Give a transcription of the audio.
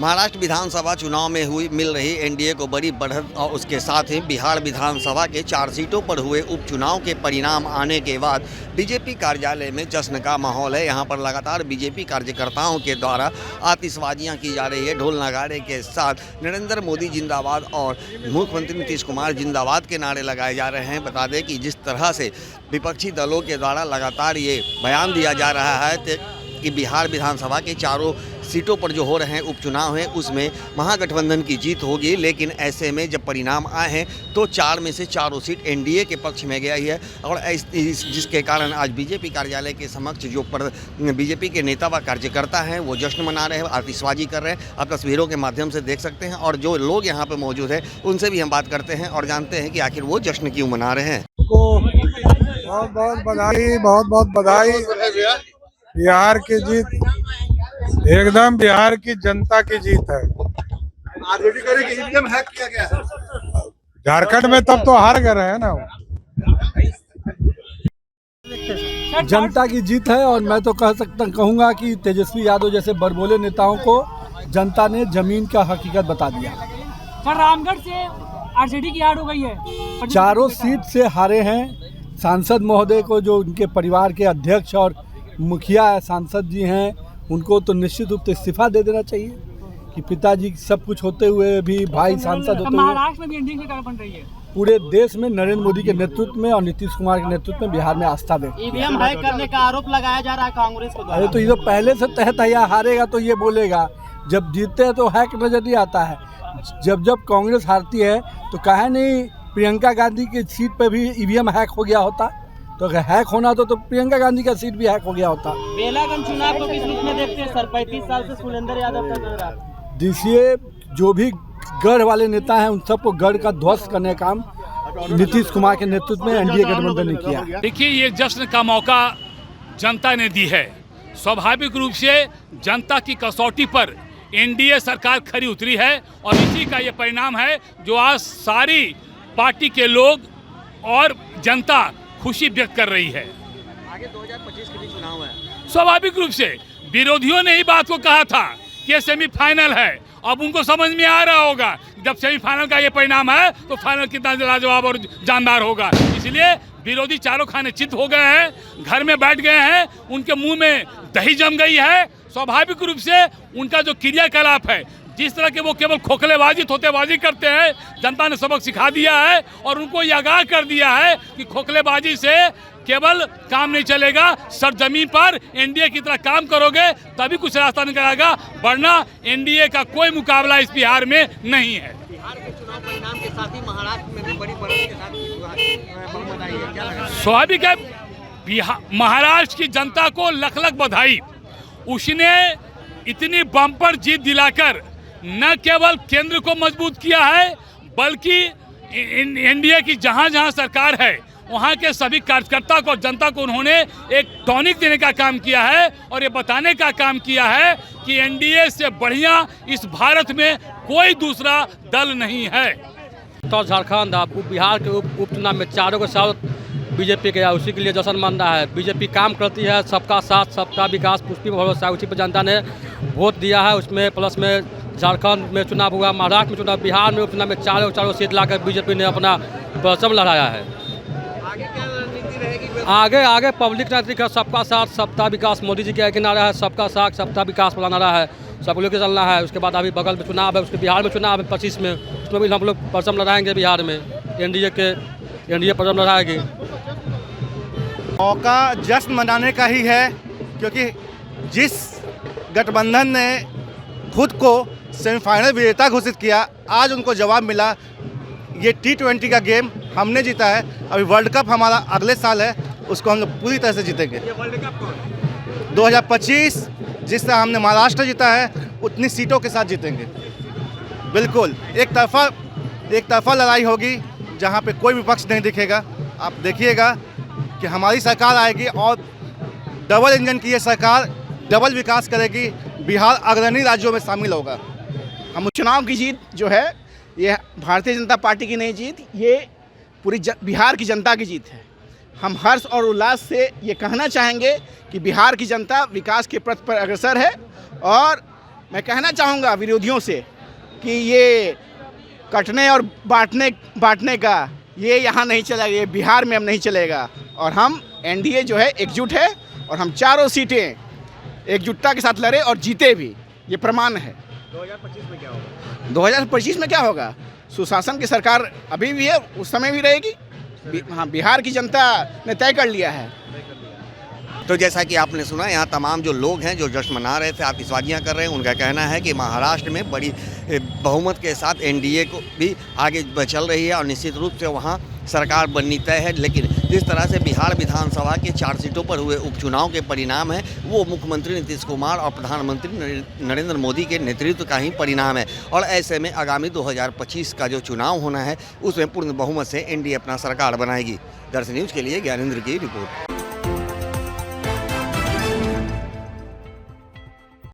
महाराष्ट्र विधानसभा चुनाव में हुई मिल रही एनडीए को बड़ी बढ़त और उसके साथ ही बिहार विधानसभा के 4 सीटों पर हुए उपचुनाव के परिणाम आने के बाद बीजेपी कार्यालय में जश्न का माहौल है। यहां पर लगातार बीजेपी कार्यकर्ताओं के द्वारा आतिशबाजियां की जा रही है। ढोल नगाड़े के साथ नरेंद्र मोदी जिंदाबाद और मुख्यमंत्री नीतीश कुमार जिंदाबाद के नारे लगाए जा रहे हैं। बता दें कि जिस तरह से विपक्षी दलों के द्वारा लगातार ये बयान दिया जा रहा है कि बिहार विधानसभा के 4 सीटों पर जो हो रहे हैं उपचुनाव हैं उसमें महागठबंधन की जीत होगी, लेकिन ऐसे में जब परिणाम आए हैं तो 4 में से 4 सीट एनडीए के पक्ष में गई है। और जिसके कारण आज बीजेपी कार्यालय के समक्ष जो बीजेपी के नेता व कार्यकर्ता हैं वो जश्न मना रहे हैं, आतिशबाजी कर रहे हैं। आप तस्वीरों के माध्यम से देख सकते हैं और जो लोग यहाँ पर मौजूद हैं उनसे भी हम बात करते हैं और जानते हैं कि आखिर वो जश्न क्यों मना रहे हैं। बहुत बहुत बधाई, बहुत बहुत बधाई। बिहार की जीत एकदम बिहार की जनता की जीत है। आरजेडी करे कि ईवीएम हैक किया गया है। झारखंड में तब तो हार गए हैं ना। जनता की जीत है और मैं तो कहूँगा कि तेजस्वी यादव जैसे बड़बोले नेताओं को जनता ने जमीन का हकीकत बता दिया। सर, रामगढ़ से आरजेडी की हार हो गई है। 4 सीट से हारे हैं। सांसद महोदय को, जो उनके परिवार के अध्यक्ष और मुखिया सांसद जी हैं, उनको तो निश्चित रूप से इस्तीफा दे देना चाहिए कि पिताजी सब कुछ होते हुए भी भाई सांसद होते हुए। महाराष्ट्र में भी एनडीए की सरकार बन रही है। पूरे देश में नरेंद्र मोदी के नेतृत्व में और नीतीश कुमार के नेतृत्व में बिहार में आस्था व्यक्त। ईवीएम हैक करने का आरोप लगाया जा रहा है कांग्रेस को। अरे तो ये तो पहले से तहत है, हारेगा तो ये बोलेगा, जब जीतते हैं तो हैक नजर नहीं आता है। जब कांग्रेस हारती है तो कहे नहीं प्रियंका गांधी की सीट पे भी ईवीएम हैक हो गया होता, तो अगर हैक होना तो प्रियंका गांधी का सीट भी हैक हो गया होता। बेलागंज चुनाव को किस रूप में देखते हैं सर? 35 साल से सुरेंद्र यादव का दौर है। देखिए, जो भी गढ़ वाले नेता हैं उन सबको गढ़ का ध्वस्त करने का काम नीतीश कुमार के नेतृत्व में एनडीए गठबंधन ने किया। देखिए, ये जश्न का मौका जनता ने दी है। स्वाभाविक रूप से जनता की कसौटी पर एनडीए सरकार खरी उतरी है और इसी का ये परिणाम है जो आज सारी पार्टी के लोग और जनता खुशी व्यक्त कर रही है। आगे 2025 के भी चुनाव है। स्वाभाविक रूप से विरोधियों ने ही बात को कहा था कि ये सेमीफाइनल है। अब उनको समझ में आ रहा होगा जब सेमीफाइनल का ये परिणाम है तो फाइनल कितना लाजवाब और जानदार होगा। इसलिए विरोधी चारों खाने चित हो गए हैं, घर में बैठ गए हैं, उनके मुंह में दही जम गई है। स्वाभाविक रूप से उनका जो क्रियाकलाप है, जिस तरह के वो केवल खोखलेबाजी थोतेबाजी करते हैं, जनता ने सबक सिखा दिया है और उनको ये आगाह कर दिया है कि खोखलेबाजी से केवल काम नहीं चलेगा। सरजमीन पर एनडीए की तरह काम करोगे तभी कुछ रास्ता निकल आएगा, वरना एनडीए का कोई मुकाबला इस बिहार में नहीं है। बिहार के चुनाव परिणाम के साथ ही महाराष्ट्र में भी बड़ी बढ़त के साथ बहुमत आई है, क्या लगा? स्वाभाविक है, महाराष्ट्र की जनता को लख लख बधाई। उसने इतनी बम्पर जीत दिलाकर न केवल केंद्र को मजबूत किया है, बल्कि एनडीए की जहां जहां सरकार है वहां के सभी कार्यकर्ता को, जनता को उन्होंने एक टॉनिक देने का काम किया है और ये बताने का काम किया है कि एनडीए से बढ़िया इस भारत में कोई दूसरा दल नहीं है। तो झारखंड बिहार के उपचुनाव में 4 के साथ बीजेपी गया, उसी के लिए जश्न मन रहा है। बीजेपी काम करती है, सबका साथ सबका विकास, पुष्टि भरोसा, उसी पर जनता ने वोट दिया है। उसमें प्लस में झारखंड में चुनाव हुआ, महाराष्ट्र में चुनाव, बिहार में उपचुनाव में 4 सीट लाकर बीजेपी ने अपना परचम लहराया है। आगे क्या रणनीति रहेगी? आगे पब्लिक नीति का सबका साथ सबका विकास, मोदी जी का एक नारा है, सबका साथ सबका विकास वाला नारा है, सब लोग के चलना है। उसके बाद अभी बगल में चुनाव है, उसके बिहार में चुनाव है 25 में, उसमें भी हम लोग परचम लहराएंगे। बिहार में एनडीए परचम लहराएगी। मौका जश्न मनाने का ही है, क्योंकि जिस गठबंधन ने खुद को सेमीफाइनल विजेता घोषित किया, आज उनको जवाब मिला। ये T20 का गेम हमने जीता है, अभी वर्ल्ड कप हमारा अगले साल है, उसको हम लोग पूरी तरह से जीतेंगे। ये वर्ल्ड कप कौन? 2025 जिस तरह हमने महाराष्ट्र जीता है उतनी सीटों के साथ जीतेंगे। बिल्कुल एक तरफा लड़ाई होगी जहाँ पे कोई विपक्ष नहीं दिखेगा। आप देखिएगा कि हमारी सरकार आएगी और डबल इंजन की ये सरकार डबल विकास करेगी। बिहार अग्रणी राज्यों में शामिल होगा। हम चुनाव की जीत जो है ये भारतीय जनता पार्टी की नहीं जीत, ये पूरी बिहार की जनता की जीत है। हम हर्ष और उल्लास से ये कहना चाहेंगे कि बिहार की जनता विकास के पथ पर अग्रसर है और मैं कहना चाहूँगा विरोधियों से कि ये कटने और बांटने का ये यहाँ नहीं चलेगा, ये बिहार में अब नहीं चलेगा। और हम एनडीए जो है एकजुट है और हम चारों सीटें एकजुटता के साथ लड़े और जीते भी, ये प्रमाण है। 2025 में क्या होगा? 2025 में क्या होगा? सुशासन की सरकार अभी भी है, उस समय भी रहेगी। हाँ, बिहार की जनता ने तय कर लिया है। तो जैसा कि आपने सुना, यहाँ तमाम जो लोग हैं जो जश्न मना रहे थे, आतिशबाजियाँ कर रहे हैं, उनका कहना है कि महाराष्ट्र में बड़ी बहुमत के साथ एनडीए को भी आगे चल रही है और निश्चित रूप से वहाँ सरकार बननी तय है। लेकिन जिस तरह से बिहार विधानसभा के 4 सीटों पर हुए उपचुनाव के परिणाम है, वो मुख्यमंत्री नीतीश कुमार और प्रधानमंत्री नरेंद्र मोदी के नेतृत्व का ही परिणाम है। और ऐसे में आगामी 2025 का जो चुनाव होना है, उसमें पूर्ण बहुमत से एनडीए अपना सरकार बनाएगी। दर्शन न्यूज़ के लिए ज्ञानेंद्र की रिपोर्ट।